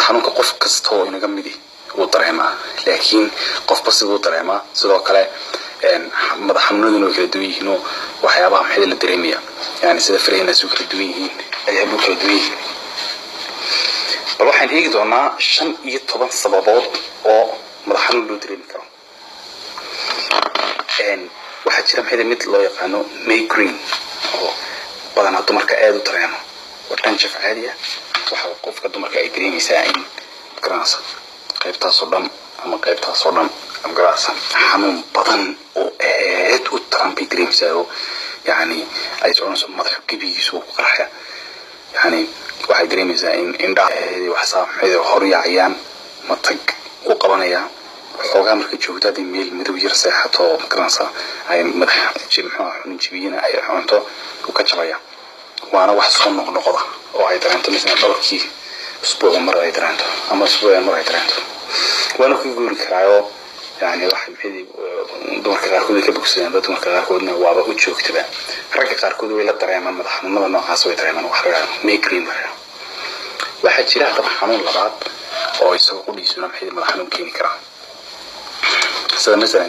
xanuunka qof kasta oo inaga midi uu dareemaa laakiin qofba sidoo dareemaa sidoo kale madax xanuunaduna kala duwan yihiin waxyaabaha maxay la dareemaya yani sida fareenaas u kala duwan yihiin ayaa u kala duwan yihiin bal waxaan eegi doonaa 15 sababood oo madax xanuun loo dareemi karo waxa jira maxay mid loo yaqaano migraine oo badanaa dumarka aad u dareemo wadanjaf caadi ah waxa qofka dumarka ay dareemaysaa in garaasa qaybtaas oo dhan ama qaybtaas oo dhan ama garaasa xanuun badan oo aad u daran bay dareemaysaa yani ay soconayso madaxa gibigiisu ku qarxaya yani waxay dareemaysaa in indhaha wax saameeyo horyacayaan matag ku qabanaya xoogaa marka joogtada meel madow yar seexato garaasa ay madaxa jimcaha xunun jibiyana ay xunto ku ka jabaya waana wax soo noqnoqda oo ay dareento mesela dhowrkii usbuuc mar ay dareento ama usbuuc mar ay dareento waana ku guuri karaayo yani wax maxay dumarka qaarkood ka bogsadaan dumarka qaarkoodna waaba u joogtaba ragga qaarkood way la dareemaan madax xanuunada noocaas way dareemaan wax laga migraine waxa jira hada xanuun labaad oo isagu ku dhiisuna maxay madax xanuun keeni karaa sida mesela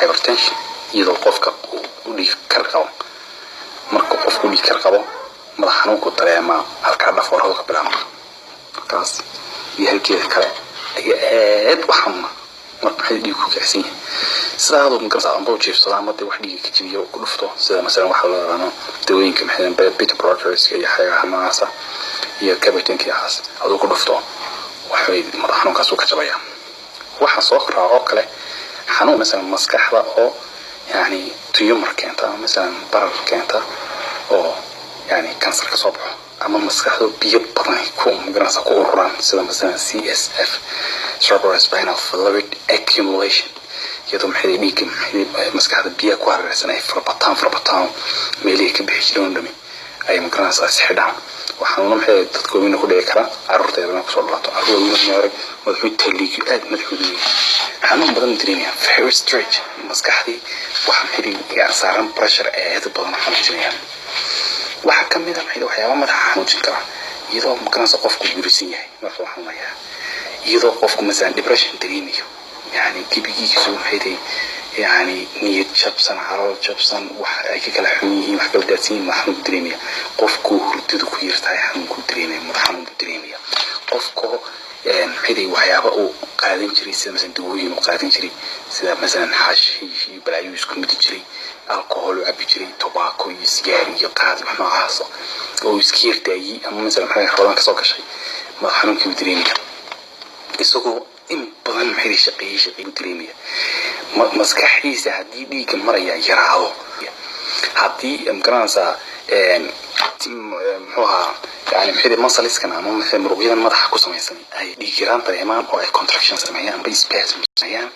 hypertension iyadoo qofka uu dhiig kar qabo marka qofku dhiig kar qabo madax xanuunku dareema halka dhafoorada ka bilaabma taas iyo halkeeda kale aad waxan marka maxay dhiig ku kacsan yahay sidaado marka aan jiifsado ama wax dhiig ka jibiyo ku dhufto sida mesela waxa la yiraahdo dawooyinka maxay beta blockers iyo xayaha maasa iyo cabitanki haas adoo ku dhufto waxay madax xanuunkaas ka jabaya waxa soo raaco kale xanuun mesela maskaxda oo yani tumor keenta mesela barar keenta oo yani kansar ka soo baxo ama maskaxda biyo badan ku magarasa ku ururaan sida mesela CSF cerebrospinal fluid accumulation iyadoo maxay dhiig maskaxda biyo ku hareeraysan ay farbataan meelihii ka bixi jireen dhami ay magarasa xidhaan waxaana maxay dadku weyn ku dhici kara carruurteedana ku soo dhalato carruurta madaxu taliig aad madaxoodu xanuun badan dareemaya very strange maskaxdii waxa maxay saaran pressure aad badan xanuunjinaya waxa kamid ah waxyaabo madax xanuujin kara iyadoo magarasa qofku gurisan yahay marka waxaan leeyahay iyadoo qofku mesela depression dareemayo yani gibigiisu maxay يعني نية جبسن عرض جبسن وح كلا حميه وحكل داتين محمود دريمية قفكو هردو كوير تاي حمكو دريمية محمود دريمية قفكو حيدي وحيابا أو قادين جري سيدا مثلا دوين وقادين جري سيدا مثلا حاشيش بلايو يسكن بدي جري الكحول وعبي جري توباكو يسجاري يقادي وحنا عاصا أو يسكير دايي أما مثلا حاجة حوالان كسوكا شي محمود دريمية يسوكو إن بدن محيدي شقي دريمية maskaxdiisa hadii dhiig maraya yaraado hadii imkaansa muxuha yani maxay muscleskan ama maxay muruqyada madaxa ku samaysan ay dhiig yaraan dareemaan oo ay contraction sameeyaan bay spasm sameeyaan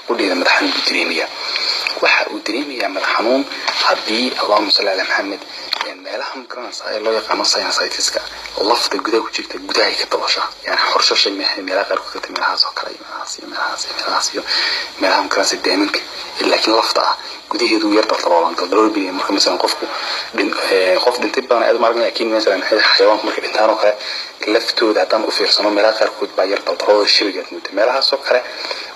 u dhiida madaxa dareemiya waxa uu dareemiyaa madax xanuun hadii Allahumma salli ala Muhammad meelaha imkaansa ay loo yaqaan sinusitis-ka lafta gudaha ku jirta gudaha ay ka dabasha yani xorsho meelaha qaar ku meelaha soo kala meelaha imkaansa deemanka laakiin lafta gudaheedu yar daboolan daloobi marka mesela qofku qof dhintay baan aad markan laakiin mesela xayawaan marka dhintaan oo kale laftooda hadaan u fiirsano meelaha qaar ku baa yar dalooda shiriga meelaha soo kale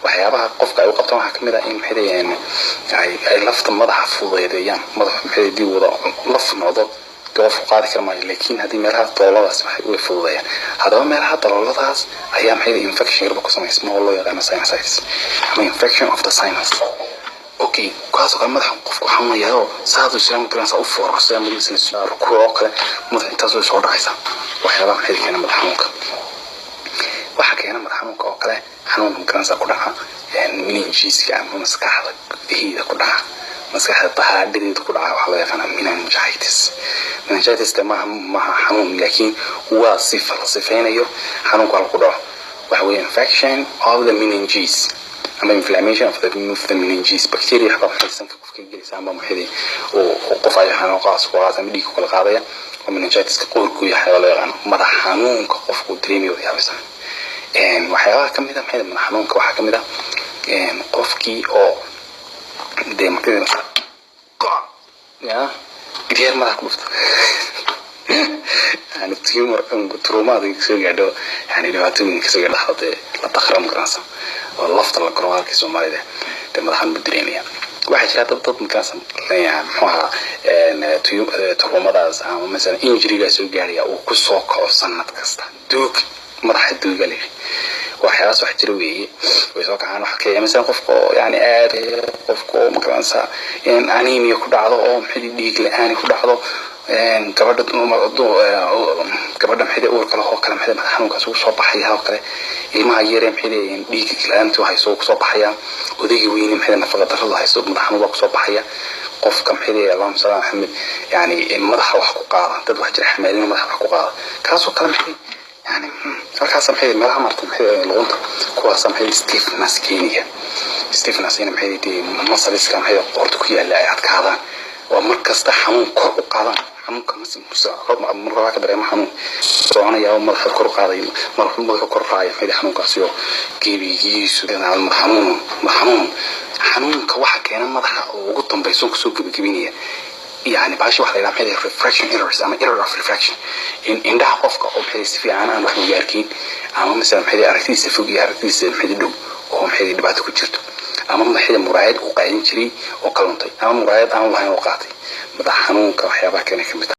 waxyaabaha qofka ay u qabtaan waxa kamid ah in maxay ay lafta madaxa fuudeeyaan madaxa maxay dii wada laf noqdo qof qaadi kara maayo laakiin hadii meelaha daloodaas waxay u fuudeeyaan hadaba meelaha daloodaas ayaa maxay infection yarba ku sameysmo oo loo yaqaan sinusitis ama infection of the sinus okay kaasoo kale madaxa qofku xanuunayo saadu saan garanaysa u foorarsan midna soo koox kale madaxa intaas soo dhacaysa waxyaabaha maxay keenaan madax xanuunka waxa keena madax xanuunka oo kale xanuun garanaysa ku dhaca meningitis ama maskaxda hiida ku dhaca maskaxda tahaadheed ku dhaca waxa loo yaqaan meningitis ma xanuun laakiin waa si falsafeynayo xanuunka ku dhaco waxa weeye infection of the meninges ama inflammation of the meninges bacteria xabad xaysan qofka gelisa ama maxay oo qof ay xanuun qaas ku qaatan dhiig ku kala qaadaya oo meningitis ka qoorku yahay loo yaqaan madax xanuunka qofku dareemiyo yaabisa waxyaabaha kamid ah maxay madax xanuunka waxa kamid ah qofkii oo deemakada ya geer madax ku dhufta يعني تيمر تروما ذي كسوق عدو يعني لو هتمين كسوق لحظة لا تخرم كراسة والله فطر الكروال كيسو مالي ده تم دخل بدرينيا واحد شاطر ضد مكاسم يعني محوها تروما داز أو مثلا إنجري كسوق عليها وكسوق أو سنة كستا دوك مراح دوك عليه waxyaas wax jira weeye way soo kacaan wax ka yeemaysan qofko yani aad qofko ma garanaysa in anemia ku dhacdo oo maxay dhiig la'aan ku dhacdo gabadha maxay uur kale oo kale maxay xanuunkaas uu soo baxaya oo kale ilmaha yareen maxay dhiig la'aantu waxay soo baxayaan odayga weyn maxay nafaqa darrada haysto madaxanuun ku soo baxaya qofka maxay Allahumma salli ala Muhammad yani madaxa wax ku qaada dad wax jira xamaadina madaxa wax ku qaada kaasoo kale maxay يعني halkaas maxay meelaha martay maxay luqunta kuwaas maxay Stephen Asina maxay masaliska maxay qorto ku yaala ay adkaadaan oo markasta xanuun kor u qaadaan xanuunka markaa ka dareemo xanuun soconaya oo madaxa kor u qaaday markuu madaxa kor raaya maxay xanuunkaasi oo geebigiisu xanuunka waxa keena madaxa ugu dambayso kusoo gabagabinaya يعني باش واحد يلعب هذه refraction errors أما error of refraction إن ده قفك أو بحيث في عنا نروح مجاركين أما مثلا محيدي أركيز فوق أركيز محيدي دو أو محيدي دبعته كتيرته أما محيدي مراعد وقاعدين شري وقلنطي أما مراعد أما الله وقعتي بدأ حنون كوحيا بقى كنا كم